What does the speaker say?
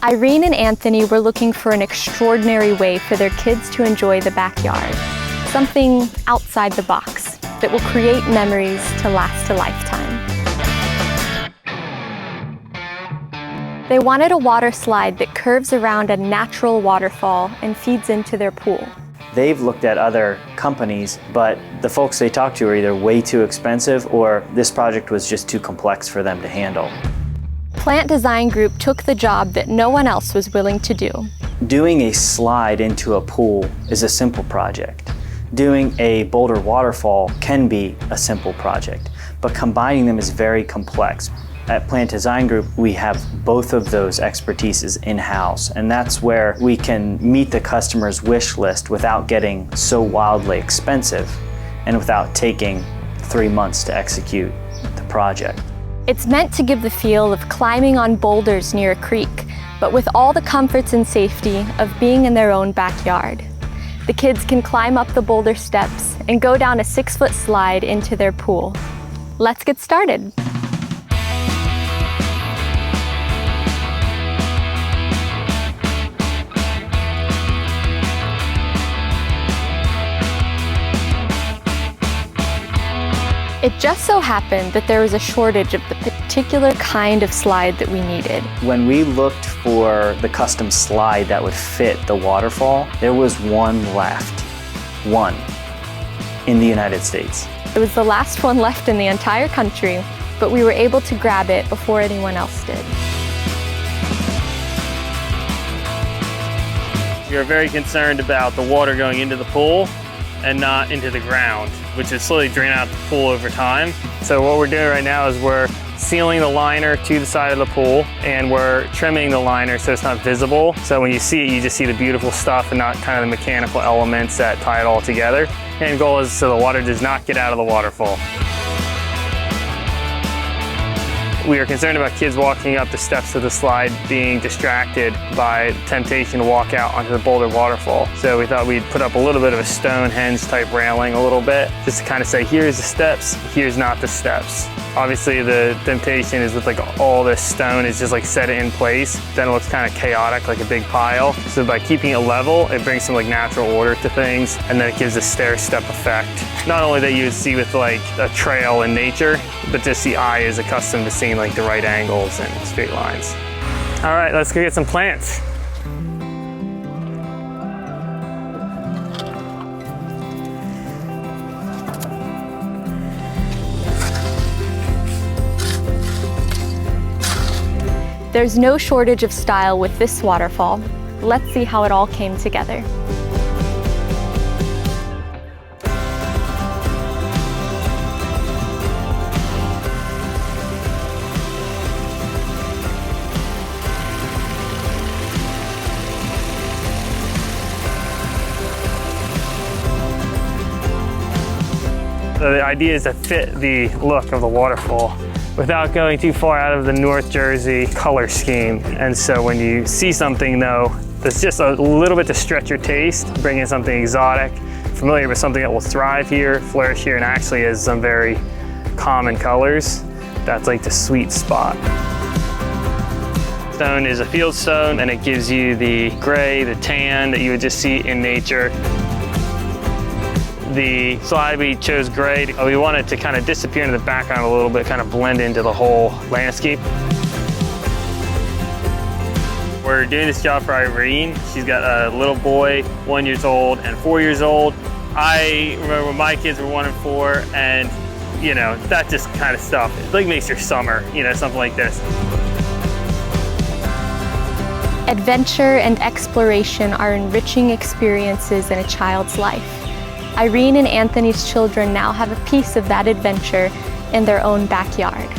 Irene and Anthony were looking for an extraordinary way for their kids to enjoy the backyard. Something outside the box that will create memories to last a lifetime. They wanted a water slide that curves around a natural waterfall and feeds into their pool. They've looked at other companies, but the folks they talked to are either way too expensive or this project was just too complex for them to handle. Plant Design Group took the job that no one else was willing to do. Doing a slide into a pool is a simple project. Doing a boulder waterfall can be a simple project, but combining them is very complex. At Plant Design Group, we have both of those expertises in-house, and that's where we can meet the customer's wish list without getting so wildly expensive and without taking 3 months to execute the project. It's meant to give the feel of climbing on boulders near a creek, but with all the comforts and safety of being in their own backyard. The kids can climb up the boulder steps and go down a 6-foot slide into their pool. Let's get started. It just so happened that there was a shortage of the particular kind of slide that we needed. When we looked for the custom slide that would fit the waterfall, there was one left. One. In the United States. It was the last one left in the entire country, but we were able to grab it before anyone else did. We are very concerned about the water going into the pool and not into the ground, which is slowly drain out the pool over time. So what we're doing right now is we're sealing the liner to the side of the pool and we're trimming the liner so it's not visible. So when you see it, you just see the beautiful stuff and not kind of the mechanical elements that tie it all together. And the goal is so the water does not get out of the waterfall. We are concerned about kids walking up the steps of the slide being distracted by the temptation to walk out onto the boulder waterfall. So we thought we'd put up a little bit of a Stonehenge type railing a little bit, just to kind of say, here's the steps, here's not the steps. Obviously the temptation is with like all this stone is just like set it in place, then it looks kind of chaotic, like a big pile. So by keeping it level, it brings some like natural order to things, and then it gives a stair step effect. Not only that you would see with like a trail in nature, but just the eye is accustomed to seeing like the right angles and straight lines. All right, let's go get some plants. There's no shortage of style with this waterfall. Let's see how it all came together. So the idea is to fit the look of the waterfall without going too far out of the North Jersey color scheme. And so when you see something though, that's just a little bit to stretch your taste, bring in something exotic, familiar with something that will thrive here, flourish here, and actually has some very common colors, that's like the sweet spot. Stone is a field stone and it gives you the gray, the tan that you would just see in nature. The slide we chose gray. We wanted to kind of disappear into the background a little bit, kind of blend into the whole landscape. We're doing this job for Irene. She's got a little boy, 1 year old and 4 years old. I remember when my kids were 1 and 4, and you know, that just kind of stuff, it like makes your summer, you know, something like this. Adventure and exploration are enriching experiences in a child's life. Irene and Anthony's children now have a piece of that adventure in their own backyard.